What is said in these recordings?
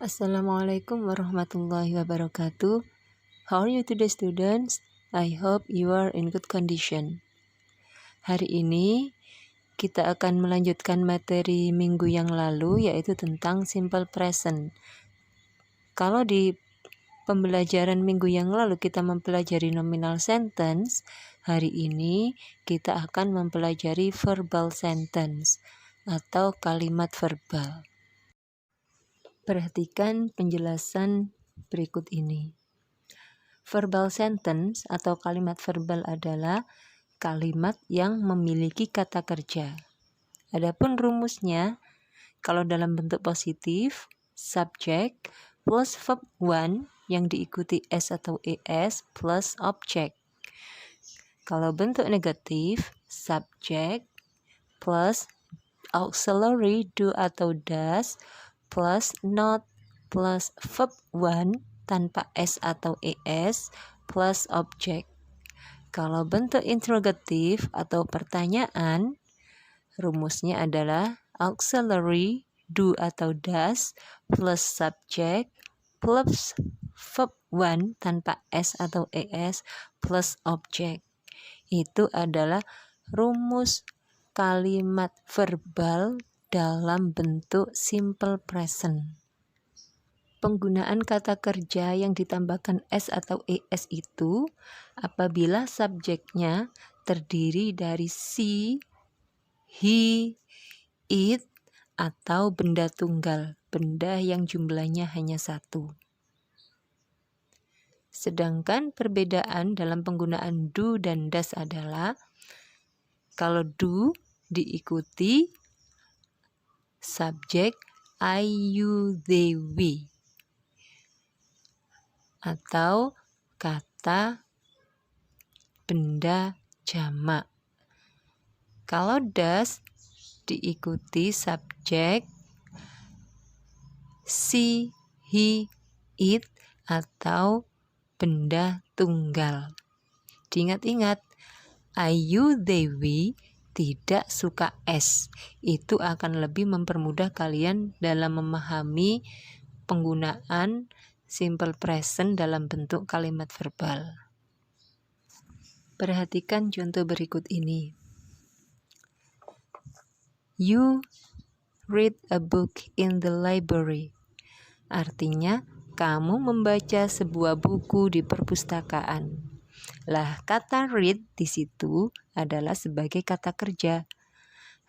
Assalamualaikum warahmatullahi wabarakatuh. How are you today, students? I hope you are in good condition. Hari ini kita akan melanjutkan materi minggu yang lalu, yaitu tentang simple present. Kalau di pembelajaran minggu yang lalu kita mempelajari nominal sentence, hari ini kita akan mempelajari verbal sentence atau kalimat verbal. Perhatikan penjelasan berikut ini. Verbal sentence atau kalimat verbal adalah kalimat yang memiliki kata kerja. Adapun rumusnya, kalau dalam bentuk positif, subject plus verb one yang diikuti s atau es plus object. Kalau bentuk negatif, subject plus auxiliary do atau does plus not plus verb one tanpa s atau es plus object. Kalau bentuk interrogatif atau pertanyaan, rumusnya adalah auxiliary do atau does plus subject plus verb one tanpa s atau es plus object. Itu adalah rumus kalimat verbal dalam bentuk simple present. Penggunaan kata kerja yang ditambahkan s atau es itu apabila subjeknya terdiri dari she, he, it, atau benda tunggal, benda yang jumlahnya hanya satu. Sedangkan perbedaan dalam penggunaan do dan does adalah kalau do diikuti subjek I, you, they, we atau kata benda jamak. Kalau does diikuti subjek she, he, it atau benda tunggal. Diingat-ingat, I, you, they, we tidak suka s. Itu akan lebih mempermudah kalian dalam memahami penggunaan simple present dalam bentuk kalimat verbal. Perhatikan contoh berikut ini. You read a book in the library. Artinya, kamu membaca sebuah buku di perpustakaan. Lah, kata read di situ adalah sebagai kata kerja.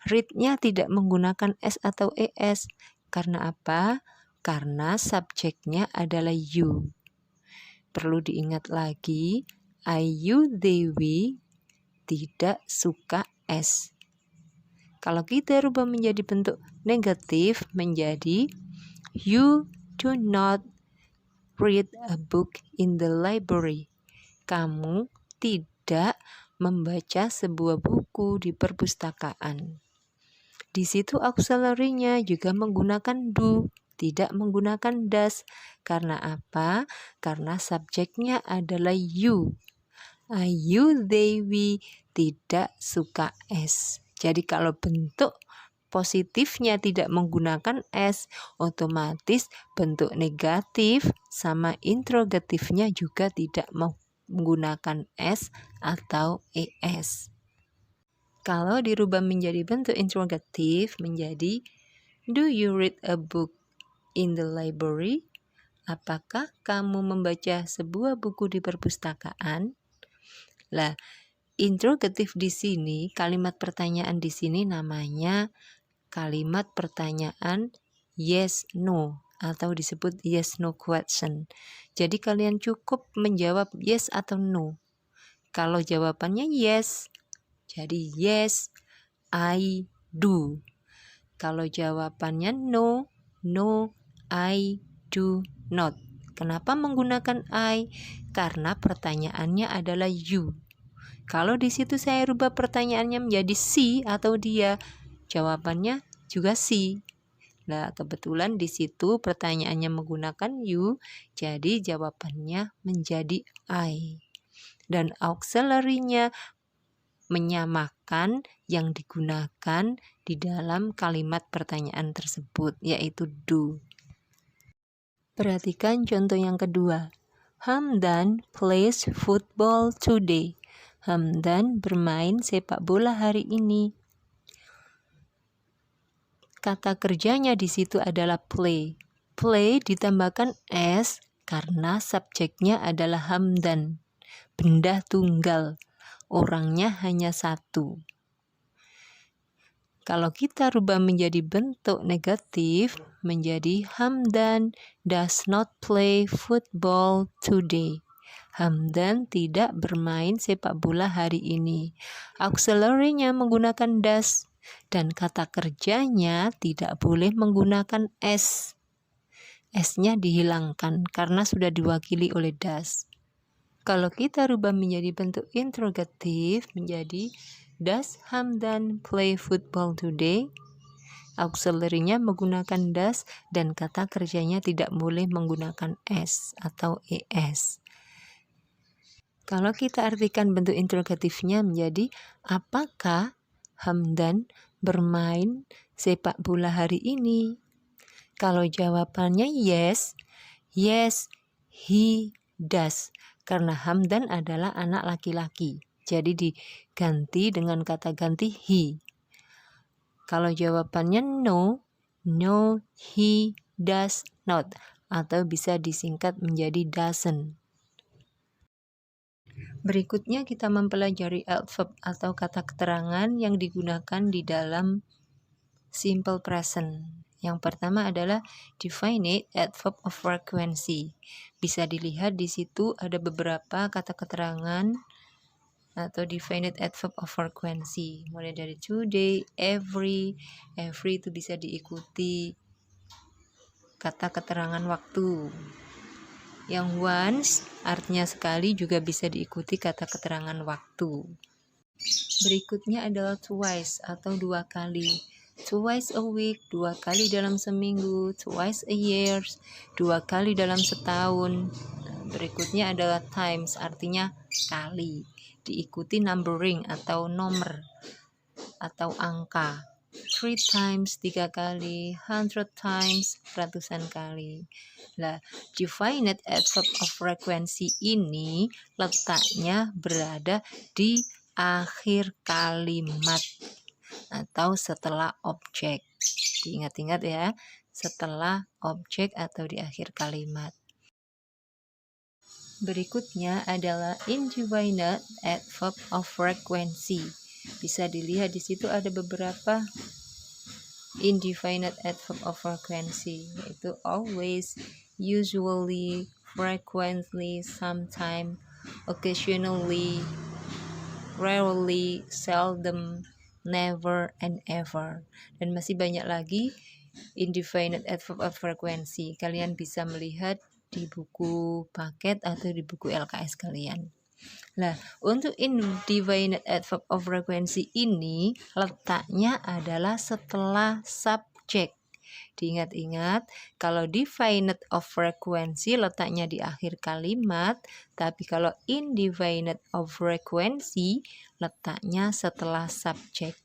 Read-nya tidak menggunakan s atau es. Karena apa? Karena subjeknya adalah you. Perlu diingat lagi, I, you, they, we tidak suka s. Kalau kita rubah menjadi bentuk negatif menjadi you do not read a book in the library. Kamu tidak membaca sebuah buku di perpustakaan. Di situ auxiliary-nya juga menggunakan do, tidak menggunakan does. Karena apa? Karena subjeknya adalah you. I, you, they, we tidak suka s. Jadi kalau bentuk positifnya tidak menggunakan s, otomatis bentuk negatif sama interrogatifnya juga tidak menggunakan s atau es. Kalau dirubah menjadi bentuk interrogatif menjadi do you read a book in the library? Apakah kamu membaca sebuah buku di perpustakaan? Lah, interrogatif di sini, kalimat pertanyaan di sini namanya kalimat pertanyaan yes no atau disebut yes no question. Jadi kalian cukup menjawab yes atau no. Kalau jawabannya yes, jadi yes, I do. Kalau jawabannya no, no, I do not. Kenapa menggunakan I? Karena pertanyaannya adalah you. Kalau di situ saya rubah pertanyaannya menjadi she atau dia, jawabannya juga she. Nah, kebetulan di situ pertanyaannya menggunakan you, jadi jawabannya menjadi I. Dan auxiliary-nya menyamakan yang digunakan di dalam kalimat pertanyaan tersebut, yaitu do. Perhatikan contoh yang kedua. Hamdan plays football today. Hamdan bermain sepak bola hari ini. Kata kerjanya di situ adalah play. Play ditambahkan s karena subjeknya adalah Hamdan. Benda tunggal, orangnya hanya satu. Kalau kita rubah menjadi bentuk negatif, menjadi Hamdan does not play football today. Hamdan tidak bermain sepak bola hari ini. Auxiliary-nya menggunakan does, dan kata kerjanya tidak boleh menggunakan s. S-nya dihilangkan karena sudah diwakili oleh does. Kalau kita rubah menjadi bentuk interrogatif, menjadi does Hamdan play football today? Auxiliary-nya menggunakan does dan kata kerjanya tidak boleh menggunakan s atau es. Kalau kita artikan bentuk interrogatifnya menjadi apakah Hamdan bermain sepak bola hari ini? Kalau jawabannya yes, he does. Karena Hamdan adalah anak laki-laki. Jadi diganti dengan kata ganti he. Kalau jawabannya no, he does not. Atau bisa disingkat menjadi doesn't. Berikutnya kita mempelajari adverb atau kata keterangan yang digunakan di dalam simple present. Yang pertama adalah definite adverb of frequency. Bisa dilihat di situ ada beberapa kata keterangan atau definite adverb of frequency. Mulai dari today, every itu bisa diikuti kata keterangan waktu. Yang once artinya sekali juga bisa diikuti kata keterangan waktu. Berikutnya adalah twice atau dua kali. Twice a week, 2 kali dalam seminggu. Twice a year, 2 kali dalam setahun. Berikutnya adalah times, artinya kali. Diikuti numbering atau nomor atau angka. 3 times, 3 kali. 100 times, ratusan kali. Nah, definite adverb of frequency ini letaknya berada di akhir kalimat atau setelah objek. Diingat-ingat ya, setelah objek atau di akhir kalimat. Berikutnya adalah indefinite adverb of frequency. Bisa dilihat di situ ada beberapa indefinite adverb of frequency, yaitu always, usually, frequently, sometime, occasionally, rarely, seldom, never, and ever. Dan masih banyak lagi indefinite adverb of frequency. Kalian bisa melihat di buku paket atau di buku LKS kalian. Nah, untuk indefinite adverb of frequency ini letaknya adalah setelah subjek. Diingat-ingat, kalau definite of frequency letaknya di akhir kalimat, tapi kalau indefinite of frequency letaknya setelah subjek.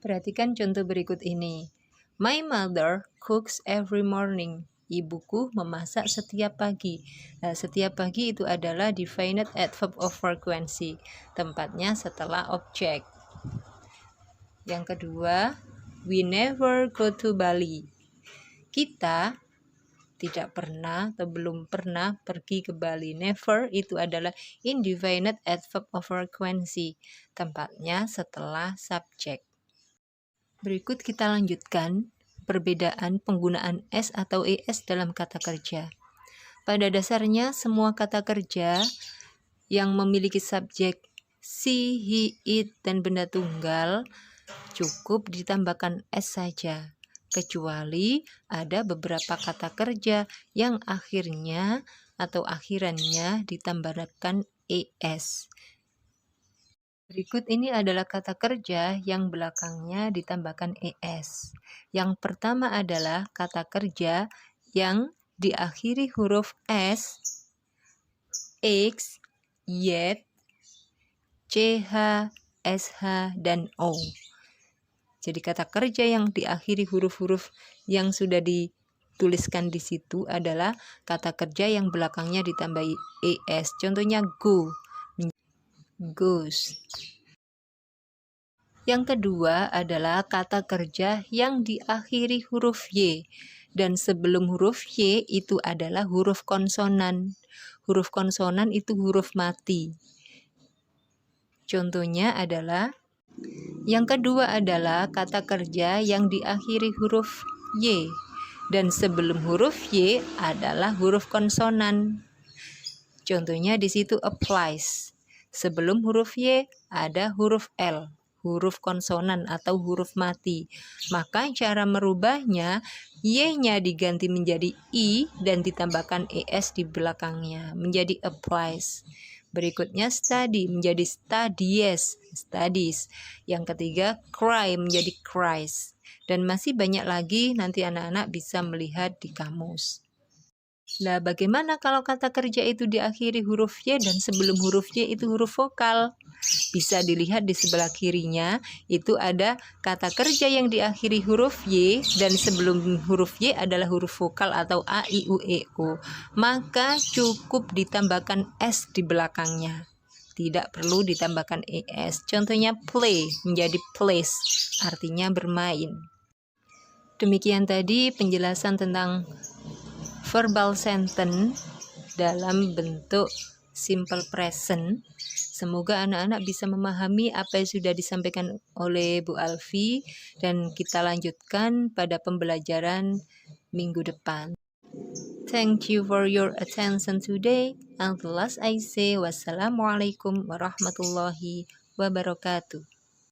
Perhatikan contoh berikut ini. My mother cooks every morning. Ibuku memasak setiap pagi. Nah, setiap pagi itu adalah definite adverb of frequency. Tempatnya setelah objek. Yang kedua, we never go to Bali. Kita tidak pernah atau belum pernah pergi ke Bali. Never itu adalah indefinite adverb of frequency. Tempatnya setelah subjek. Berikut kita lanjutkan perbedaan penggunaan s atau es dalam kata kerja. Pada dasarnya semua kata kerja yang memiliki subjek she, he, it, dan benda tunggal cukup ditambahkan s saja. Kecuali ada beberapa kata kerja yang akhirnya atau akhirannya ditambahkan es. Berikut ini adalah kata kerja yang belakangnya ditambahkan es. Yang pertama adalah kata kerja yang diakhiri huruf s, x, yet, ch, sh, dan o. Jadi kata kerja yang diakhiri huruf-huruf yang sudah tuliskan di situ adalah kata kerja yang belakangnya ditambahi es. Contohnya go, goes. Yang kedua adalah kata kerja yang diakhiri huruf Y. Dan sebelum huruf Y itu adalah huruf konsonan. Huruf konsonan itu huruf mati. Contohnya adalah, yang kedua adalah kata kerja yang diakhiri huruf Y. Dan sebelum huruf Y adalah huruf konsonan. Contohnya di situ applies. Sebelum huruf Y ada huruf L, huruf konsonan atau huruf mati. Maka cara merubahnya, Y-nya diganti menjadi I dan ditambahkan ES di belakangnya, menjadi applies. Berikutnya study menjadi studies, studies. Yang ketiga cry menjadi cries. Dan masih banyak lagi, nanti anak-anak bisa melihat di kamus. Nah, bagaimana kalau kata kerja itu diakhiri huruf Y dan sebelum huruf Y itu huruf vokal? Bisa dilihat di sebelah kirinya, itu ada kata kerja yang diakhiri huruf Y dan sebelum huruf Y adalah huruf vokal atau A, I, U, E, O. Maka cukup ditambahkan S di belakangnya. Tidak perlu ditambahkan ES. Contohnya play menjadi plays, artinya bermain. Demikian tadi penjelasan tentang verbal sentence dalam bentuk simple present. Semoga anak-anak bisa memahami apa yang sudah disampaikan oleh Bu Alfi dan kita lanjutkan pada pembelajaran minggu depan. Thank you for your attention today. And the last I say, wassalamualaikum warahmatullahi wabarakatuh.